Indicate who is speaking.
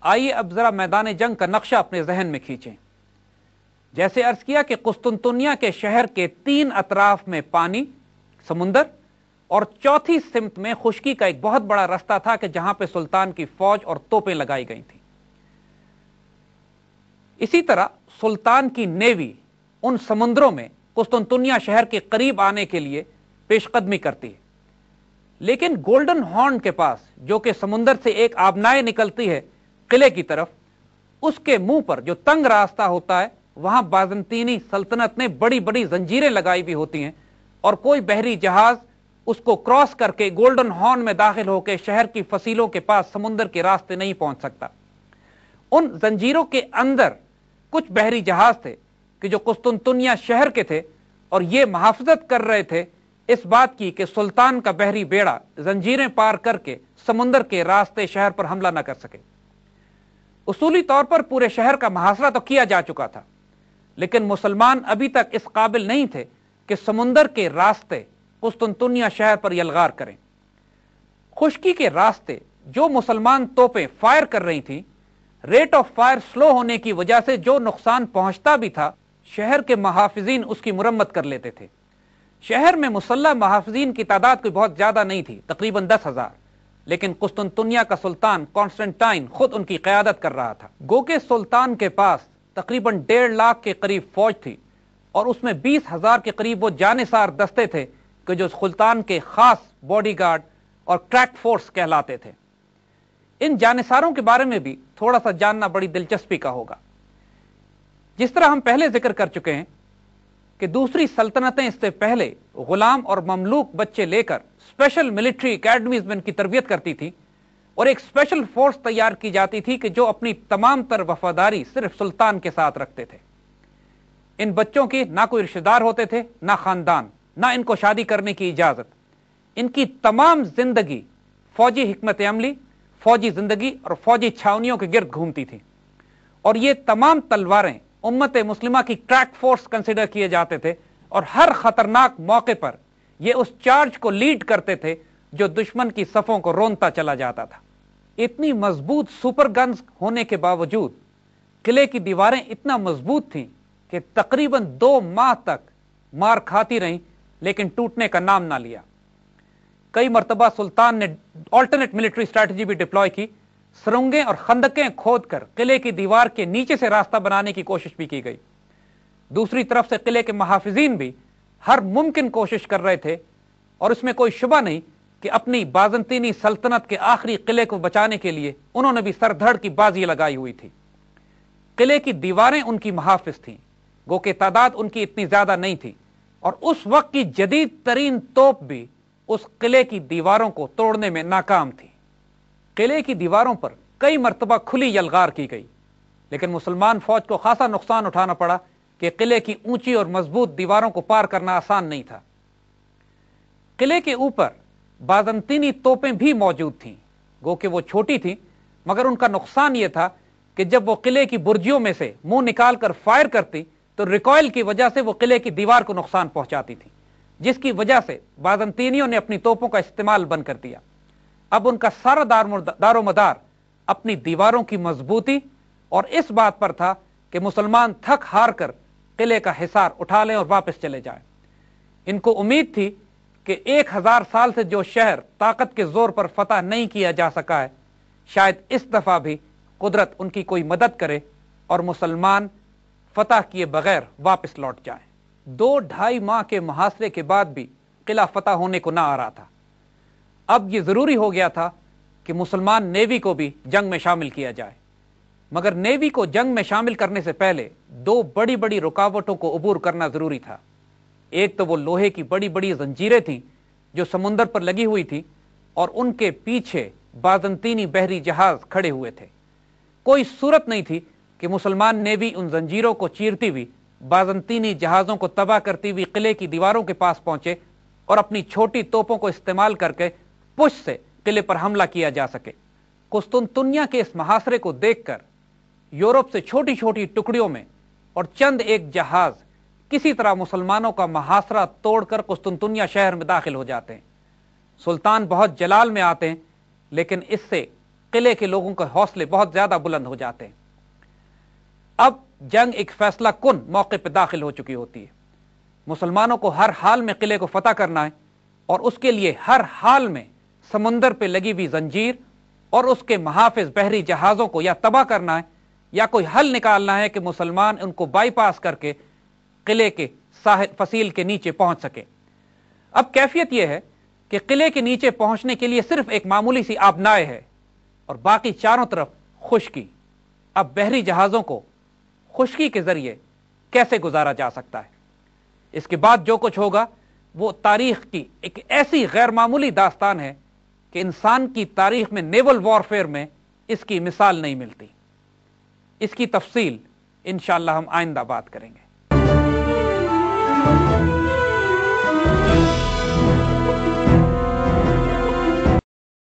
Speaker 1: آئیے اب ذرا میدان جنگ کا نقشہ اپنے ذہن میں کھینچیں۔ جیسے عرض کیا کہ قسطنطنیہ کے شہر کے 3 اطراف میں پانی، سمندر، اور چوتھی سمت میں خشکی کا ایک بہت بڑا رستہ تھا کہ جہاں پہ سلطان کی فوج اور توپیں لگائی گئی تھیں۔ اسی طرح سلطان کی نیوی ان سمندروں میں قسطنطنیہ شہر کے قریب آنے کے لیے پیش قدمی کرتی ہے، لیکن گولڈن ہارن کے پاس، جو کہ سمندر سے ایک آبنائے نکلتی ہے قلعے کی طرف، اس کے منہ پر جو تنگ راستہ ہوتا ہے، وہاں بازنطینی سلطنت نے بڑی بڑی زنجیریں لگائی ہوئی ہوتی ہیں، اور کوئی بحری جہاز اس کو کراس کر کے گولڈن ہارن میں داخل ہو کے شہر کی فصیلوں کے پاس سمندر کے راستے نہیں پہنچ سکتا۔ ان زنجیروں کے اندر کچھ بحری جہاز تھے کہ جو قسطنطنیہ شہر کے تھے، اور یہ محافظت کر رہے تھے اس بات کی کہ سلطان کا بحری بیڑا زنجیریں پار کر کے سمندر کے راستے شہر پر حملہ نہ کر سکے۔ اصولی طور پر پورے شہر کا محاصرہ تو کیا جا چکا تھا، لیکن مسلمان ابھی تک اس قابل نہیں تھے کہ سمندر کے راستے قسطنطنیہ شہر پر یلغار کریں۔ خشکی کے راستے جو مسلمان توپیں فائر کر رہی تھیں، ریٹ آف فائر سلو ہونے کی وجہ سے جو نقصان پہنچتا بھی تھا، شہر کے محافظین اس کی مرمت کر لیتے تھے۔ شہر میں مسلح محافظین کی تعداد کوئی بہت زیادہ نہیں تھی، تقریباً 10,000، لیکن قسطنطنیہ کا سلطان کانسٹنٹائن خود ان کی قیادت کر رہا تھا۔ گو کہ سلطان کے پاس تقریباً 1.5 لاکھ کے قریب فوج تھی، اور اس میں 20,000 کے قریب وہ جانثار دستے تھے کہ جو سلطان کے خاص باڈی گارڈ اور کریک فورس کہلاتے تھے۔ ان جانثاروں کے بارے میں بھی تھوڑا سا جاننا بڑی دلچسپی کا ہوگا۔ جس طرح ہم پہلے ذکر کر چکے ہیں کہ دوسری سلطنتیں اس سے پہلے غلام اور مملوک بچے لے کر اسپیشل ملٹری اکیڈمیز میں ان کی تربیت کرتی تھی، اور ایک اسپیشل فورس تیار کی جاتی تھی کہ جو اپنی تمام تر وفاداری صرف سلطان کے ساتھ رکھتے تھے۔ ان بچوں کی نہ کوئی رشتہ دار ہوتے تھے، نہ خاندان، نہ ان کو شادی کرنے کی اجازت۔ ان کی تمام زندگی فوجی حکمت عملی، فوجی زندگی اور فوجی چھاونیوں کے گرد گھومتی تھی، اور یہ تمام تلواریں امت مسلمہ کی کریک فورس کنسیڈر کیے جاتے تھے، اور ہر خطرناک موقع پر یہ اس چارج کو لیڈ کرتے تھے جو دشمن کی صفوں کو رونتا چلا جاتا تھا۔ اتنی مضبوط سپر گنز ہونے کے باوجود قلعے کی دیواریں اتنا مضبوط تھیں کہ تقریباً 2 ماہ تک مار کھاتی رہیں، لیکن ٹوٹنے کا نام نہ لیا۔ کئی مرتبہ سلطان نے آلٹرنیٹ ملٹری اسٹریٹجی بھی ڈپلوائے کی، سرنگیں اور خندقیں کھود کر قلعے کی دیوار کے نیچے سے راستہ بنانے کی کوشش بھی کی گئی۔ دوسری طرف سے قلعے کے محافظین بھی ہر ممکن کوشش کر رہے تھے، اور اس میں کوئی شبہ نہیں کہ اپنی بازنطینی سلطنت کے آخری قلعے کو بچانے کے لیے انہوں نے بھی سر دھڑ کی بازی لگائی ہوئی تھی۔ قلعے کی دیواریں ان کی محافظ تھیں، گو کہ تعداد ان کی اتنی زیادہ نہیں تھی، اور اس وقت کی جدید ترین توپ بھی اس قلعے کی دیواروں کو توڑنے میں ناکام تھی۔ قلعے کی دیواروں پر کئی مرتبہ کھلی یلغار کی گئی، لیکن مسلمان فوج کو خاصا نقصان اٹھانا پڑا کہ قلعے کی اونچی اور مضبوط دیواروں کو پار کرنا آسان نہیں تھا۔ قلعے کے اوپر بازنطینی توپیں بھی موجود تھیں، گو کہ وہ چھوٹی تھیں، مگر ان کا نقصان یہ تھا کہ جب وہ قلعے کی برجیوں میں سے منہ نکال کر فائر کرتی تو ریکوائل کی وجہ سے وہ قلعے کی دیوار کو نقصان پہنچاتی تھی، جس کی وجہ سے بازنطینیوں نے اپنی توپوں کا استعمال بند کر دیا۔ اب ان کا سارا دار و مدار اپنی دیواروں کی مضبوطی اور اس بات پر تھا کہ مسلمان تھک ہار کر قلعے کا حصار اٹھا لیں اور واپس چلے جائیں۔ ان کو امید تھی کہ 1000 سال سے جو شہر طاقت کے زور پر فتح نہیں کیا جا سکا ہے، شاید اس دفعہ بھی قدرت ان کی کوئی مدد کرے اور مسلمان فتح کیے بغیر واپس لوٹ جائیں۔ 2-2.5 ماہ کے محاصرے کے بعد بھی قلعہ فتح ہونے کو نہ آ رہا تھا۔ اب یہ ضروری ہو گیا تھا کہ مسلمان نیوی کو بھی جنگ میں شامل کیا جائے، مگر نیوی کو جنگ میں شامل کرنے سے پہلے 2 بڑی بڑی رکاوٹوں کو عبور کرنا ضروری تھا۔ ایک تو وہ لوہے کی بڑی بڑی زنجیریں تھیں جو سمندر پر لگی ہوئی تھی، اور ان کے پیچھے بازنطینی بحری جہاز کھڑے ہوئے تھے۔ کوئی صورت نہیں تھی کہ مسلمان نیوی ان زنجیروں کو چیرتی ہوئی بازنطینی جہازوں کو تباہ کرتی ہوئی قلعے کی دیواروں کے پاس پہنچے اور اپنی چھوٹی توپوں کو استعمال کر کے پشت سے قلعے پر حملہ کیا جا سکے۔ قسطنطنیہ کے اس محاصرے کو دیکھ کر یورپ سے چھوٹی چھوٹی ٹکڑیوں میں اور چند ایک جہاز کسی طرح مسلمانوں کا محاصرہ توڑ کر قسطنطنیہ شہر میں داخل ہو جاتے ہیں۔ سلطان بہت جلال میں آتے ہیں، لیکن اس سے قلعے کے لوگوں کے حوصلے بہت زیادہ بلند ہو جاتے ہیں۔ اب جنگ ایک فیصلہ کن موقع پہ داخل ہو چکی ہوتی ہے۔ مسلمانوں کو ہر حال میں قلعے کو فتح کرنا ہے، اور اس کے لیے ہر حال میں سمندر پہ لگی ہوئی زنجیر اور اس کے محافظ بحری جہازوں کو یا تباہ کرنا ہے، یا کوئی حل نکالنا ہے کہ مسلمان ان کو بائی پاس کر کے قلعے کے ساحل فصیل کے نیچے پہنچ سکے۔ اب کیفیت یہ ہے کہ قلعے کے نیچے پہنچنے کے لیے صرف ایک معمولی سی آبنائے ہے اور باقی چاروں طرف خشکی۔ اب بحری جہازوں کو خشکی کے ذریعے کیسے گزارا جا سکتا ہے؟ اس کے بعد جو کچھ ہوگا وہ تاریخ کی ایک ایسی غیر معمولی داستان ہے کہ انسان کی تاریخ میں نیول وارفیئر میں اس کی مثال نہیں ملتی۔ اس کی تفصیل انشاءاللہ ہم آئندہ بات کریں گے۔